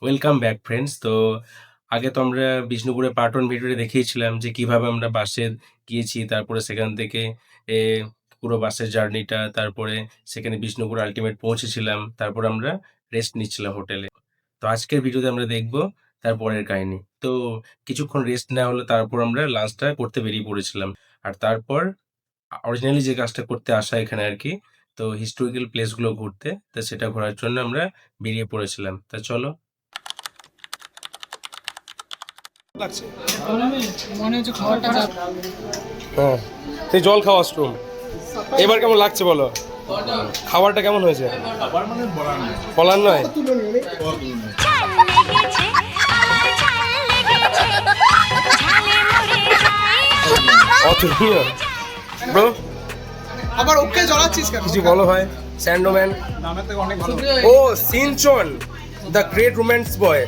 Welcome back friends. তো আগে তো আমরা বিষ্ণুপুরে পার্ট 1 ভিডিওতে দেখিয়েছিলাম যে কিভাবে আমরা বাসে গিয়েছি। তারপরে সেখান থেকে এ পুরো বাসের জার্নিটা, তারপরে সেখানে বিষ্ণুপুর আল্টিমেট পৌঁছেছিলাম। তারপর আমরা রেস্ট নিচ্ছিলাম হোটেলে। তো আজকের ভিডিওতে আমরা দেখব তার পরের কাহিনী। তো কিছুক্ষণ রেস্ট নেওয়া হলো, তারপর আমরা লাঞ্চটা করতে বেরিয়ে পড়েছিলাম। আর তারপর অরিজিনালি যে কাজটা করতে আসা এখানে আরকি, তো হিস্টোরিক্যাল প্লেসগুলো ঘুরতে। তো সেটা ঘোরার জন্য আমরা বেরিয়ে পড়েছিলাম। তা চলো। লাগছে। মনে হচ্ছে খাবারটা যা হ্যাঁ, সেই জল খাওয়া স্ট্রুম। এবার কেমন লাগছে বলো? খাবারটা কেমন হয়েছে? বলার নয়। অতুলনীয় ব্রো। আবার ওকে জ্বলাচ্ছিস কেন? কিছু বলো ভাই। স্যান্ডোম্যান নামের থেকে অনেক ভালো। ও Shinchan, the great romance boy,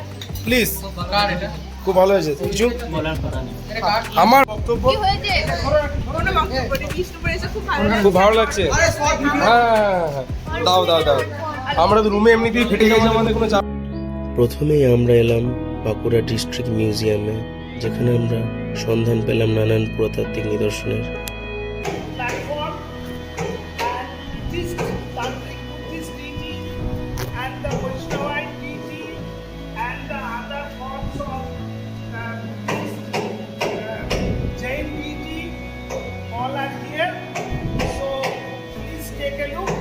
please. কার এটা? খুব ভালো হয়েছে। কিছু আমার বক্তব্য খুব ভালো লাগছে। হ্যাঁ, দাও দাও দাও। আমরা তো রুমে এমনিতেই ফেটে গেছি, আমাদের কোনো চাপ। প্রথমেই আমরা এলাম বাঁকুড়া ডিস্ট্রিক্ট মিউজিয়ামে, যেখানে আমরা সন্ধান পেলাম নানান পুরাতাত্ত্বিক নিদর্শনের। platform and this Tantric Buddhist teaching and the Vaishnavite teaching and the other forms of Buddhist Jain teaching all are here. So please take a look.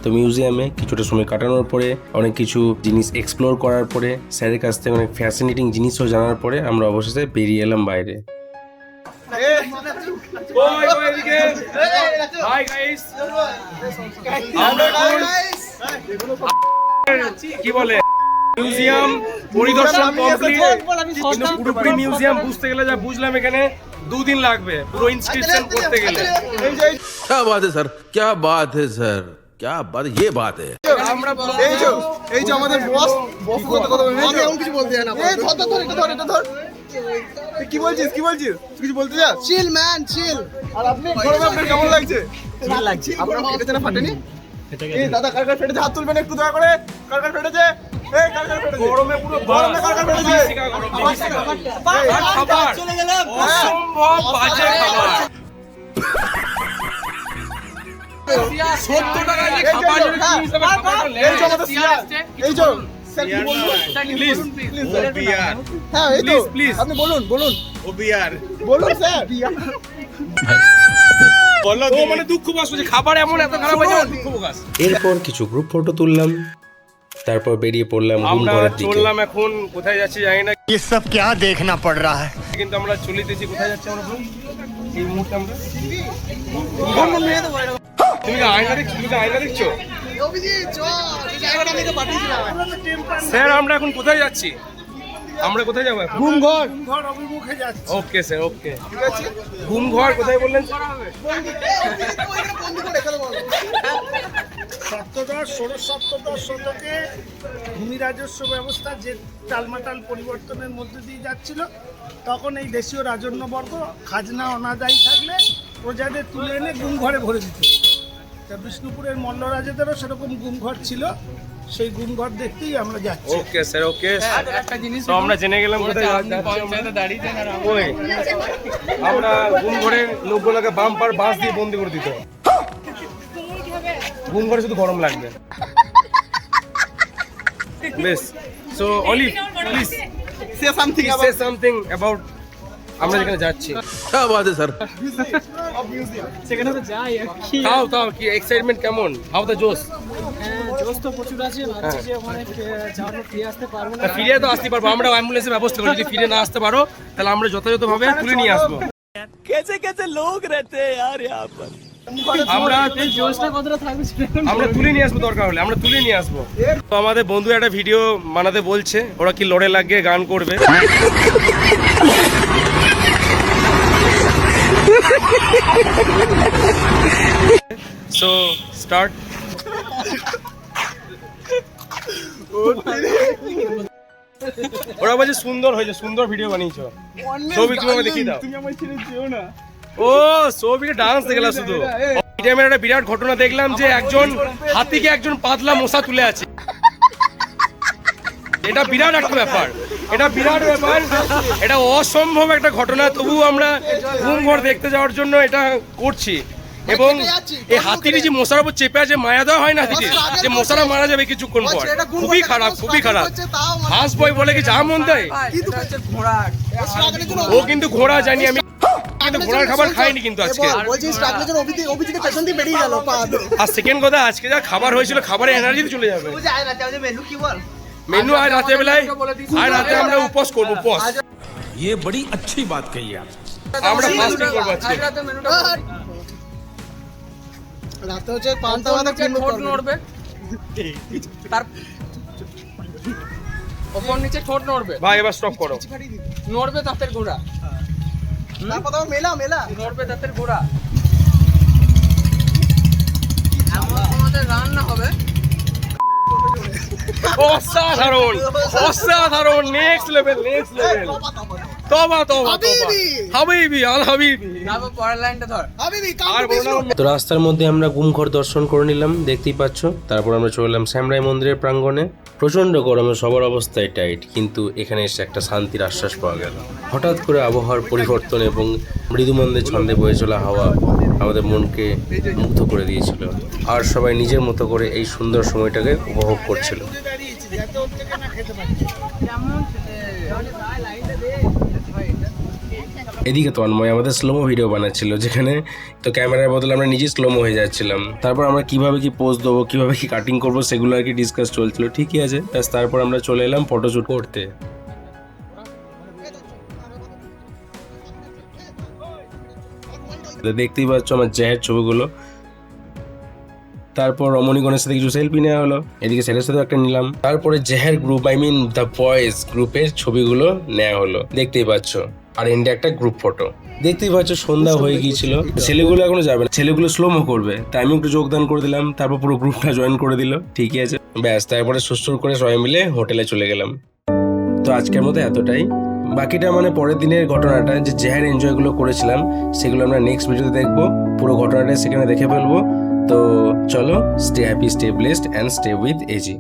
তো মিউজিয়ামে কিছুটা সময় কাটানোর পরে, অনেক কিছু জিনিস এক্সপ্লোর করার পরে, স্যারের কাছ থেকে অনেক ফ্যাসিনেটিং জিনিসও জানার পরে আমরা অবশেষে বেরিয়ে এলাম বাইরে। হাই গাইস, আমরা কি বলে মিউজিয়াম পরিদর্শন কমপ্লিট। কিন্তু পুরোপুরি মিউজিয়াম বুঝতে গেলে যা বুঝলাম এখানে 2 দিন লাগবে পুরো ইনস্ক্রিপশন করতে গেলে। क्या बात है सर, क्या बात है सर, क्या बात, ये बात है। আমরা এই যে আমাদের বস কথা বলবে না, এমন কিছু বলতে যায় না। এই ধর এটা ধর। কি বলছিস কিছু বলতে যা। চিল ম্যান চিল। আর আপনি গরমে আপনার কেমন লাগছে? চিল লাগছে। আপনার ফেটেছে না ফাটেনি? এই দাদা কার ফেটেছে? হাত তুলবেন একটু দয়া করে। কার ফেটেছে? এই কার ফেটেছে? গরমে পুরো গরমে কার ফেটেছে? খাবার চলে গেলাম, অসম্ভব বাজে খাবার। 70 টাকা দিয়ে খাবার জন্য কি হিসাবে খাবার করলে? এই যে আমাদের সিয়ার, এই যে স্যার কি বলবেন? প্লিজ হ্যাঁ এই তো প্লিজ আপনি বলুন বলুন স্যার। ও মানে দুঃখ প্রকাশ করছে, খাবার এমন এত খারাপ হয়েছে, দুঃখ প্রকাশ। এরপর কিছু গ্রুপ ফটো তুললাম, তারপর বেরিয়ে পড়লাম রুম আমরা ঘরের দিকে। চললাম, এখন কোথায় যাচ্ছি জানি না, ये सब क्या देखना पड़ रहा है। কিন্তু আমরা চলিতেছি। কোথায় যাচ্ছি আমরা bro? এই মুহূর্তে আমরা তুমি কি আয়না দেখছো? অভিজিৎ চল এই জায়গাটা আমি তো পাঠিয়েছিলাম। স্যার আমরা এখন কোথায় যাচ্ছি? আমরা কোথায় যাবো এখন? ঘুমঘর ঘর অভিমুখে যাচ্ছে। ওকে স্যার, ওকে। ঘুমঘর কোথায় বললেন? সপ্তদশ ষোড়শ সপ্তদশ শতকে ভূমি রাজস্ব ব্যবস্থা যে টালমাটাল পরিবর্তনের মধ্যে দিয়ে যাচ্ছিল, তখন এই দেশীয় রাজন্যবর্গ খাজনা অনাদায়ী থাকলে প্রজাদের তুলে এনে গুমঘরে ভরে দিত। তা বিষ্ণুপুরের মল্লরাজাদেরও সেরকম গুমঘর ছিল, সেই গুমঘর দেখতেই আমরা যাচ্ছি। ওকে স্যার, ওকে। একটা জিনিস তো আমরা জেনে গেলাম কোথায় যাচ্ছি। পঞ্চায়েতে দাঁড়িয়েছেন আর ওই আমরা ঘুমঘরে লোকগুলোকে বাম্পার বাস দিয়ে বন্দি করে দিত। ঘুমঘরে শুধু গরম লাগবে। বেশ। So olive please say something say something about আমরা যেখানে যাচ্ছি। क्या बात है सर। সেখানে তো যাই আর কি। তাও কি এক্সাইটমেন্ট কেমন? হাউ দ্য জোস? জোশ তো প্রচুর আছে, ভাবছি যে ওখানে যাওয়ার ফিরে আসতে পারবো না। ফিরে তো আসতে পারবো, আমরা অ্যাম্বুলেন্সের ব্যবস্থা করি। যদি ফিরে না আসতে পারো তাহলে আমরা যথাযথভাবে তুলে নিয়ে আসবো। कैसे कैसे लोग रहते हैं यार यहाँ पर। আমরা জোশটা কতটা থাকবে সেটা আমরা তুলে নিয়ে আসবো, দরকার হলে আমরা তুলে নিয়ে আসবো। তো আমাদের বন্ধু একটা ভিডিও বানাতে বলছে, ওরা কি লড়ে লাগিয়ে গান করবে। So start. ওরা বলছে সুন্দর হয়েছে, সুন্দর ভিডিও বানিয়েছো। সৌভিক তুমি আমাকে দেখিয়ে দাও। ও সৌভিক ডান্স দেখলাম শুধু। এই টাইমের একটা বিরাট ঘটনা দেখলাম যে একজন হাতিকে একজন পাতলা মশা তুলে আছে। এটা বিরাট একটা ব্যাপার, এটা বিরাট ব্যাপার, এটা অসম্ভব একটা ঘটনা। তবুও আমরা ঘুম ঘর দেখতে যাওয়ার জন্য এটা করছি। এবং এই হাতিটি যে মশার উপর চেপে আছে, মায়া দেওয়া হয় না হাতিটির, যে মশারা মারা যাবে কিছুক্ষণ পর। খুবই খারাপ, খুবই খারাপ। হাঁস বই বলে কি যা মন দেয়। ও কিন্তু ঘোড়া জানি আমি, কিন্তু ঘোড়ার খাবার খাইনি কিন্তু আজকে। আর সেকেন্ড কথা, আজকে যা খাবার হয়েছিল, খাবারের এনার্জি চলে যাবে। মেনু আজ রাতে বেলায়, আজ রাতে আমরা উপোস করবো, উপোস। ये बड़ी अच्छी बात कही आप। আমরা ফাস্টিং করবো আজকে। রাতে হচ্ছে পান্তা ভাত ঠোঁট নড়বে, তার ওপর নিচে ঠোঁট নড়বে, ভাই এবার স্টপ করো। নড়বে দাঁতের গোড়া, তারপর তো মেলা মেলা নড়বে দাঁতের গোড়া। এমন তোমাদের রান্না হবে অসাধারণ, অসাধারণ, নেক্সট লেভেল, নেক্সট লেভেল। তবা তবা তবা, হাবিবি আল হাবিবি। তারপর পরের লাইনটা ধর। আর বলো না। তো রাস্তার মধ্যে আমরা গুমঘর দর্শন করে নিলাম, দেখতেই পাচ্ছ। তারপর আমরা চলে এলাম শ্যামরাই মন্দিরের প্রাঙ্গণে। প্রচণ্ড গরমে সবার অবস্থায় টাইট, কিন্তু এখানে এসে একটা শান্তির আশ্বাস পাওয়া গেল। হঠাৎ করে আবহাওয়ার পরিবর্তন এবং মৃদুমন্দে ছন্দে বয়ে চলা হাওয়া আমাদের মনকে মুগ্ধ করে দিয়েছিল। আর সবাই নিজের মতো করে এই সুন্দর সময়টাকে উপভোগ করছিল। এদিকে তন্ময় আমাদের স্লোমো ভিডিও বানাচ্ছিল, যেখানে তো ক্যামেরার বদলে আমরা নিজে স্লোমো হয়ে যাচ্ছিলাম। তারপর আমরা কিভাবে কি পোজ দেবো, কিভাবে কি কাটিং করবো, সেগুলো আর কি ডিসকাস চলছিল। ঠিকই আছে, ব্যাস তারপর আমরা চলে এলাম ফটোশ্যুট করতে। দেখতেই পাচ্ছ আমার জাহের ছবিগুলো। তারপর রমণীগণের সাথে কিছু সেলফি নেওয়া হলো, এদিকে ছেলের সাথে একটা নিলাম। তারপরে জাহের group, I mean the boys গ্রুপের ছবিগুলো নেওয়া হলো, দেখতেই পাচ্ছ। আর এন্ডে একটা গ্রুপ ফটো। দেখতেই পাচ্ছ সন্ধ্যা হয়ে গিয়েছিল। ছেলেগুলো এখনো যাবে না, ছেলেগুলো স্লোমো করবে, তাই আমি একটু যোগদান করে দিলাম। তারপর পুরো গ্রুপটা জয়েন করে দিল। ঠিকই আছে, ব্যাস তারপরে সুস্থর করে সবাই মিলে হোটেলে চলে গেলাম। তো আজকের মতো এতটাই। বাকিটা মানে পরের দিনের ঘটনাটা, যে জাহের এনজয়গুলো করেছিলাম, সেগুলো আমরা নেক্সট ভিডিওতে দেখবো। পুরো ঘটনাটা সেখানে দেখে ফেলবো। তো চলো, stay happy, stay blessed and stay with AG.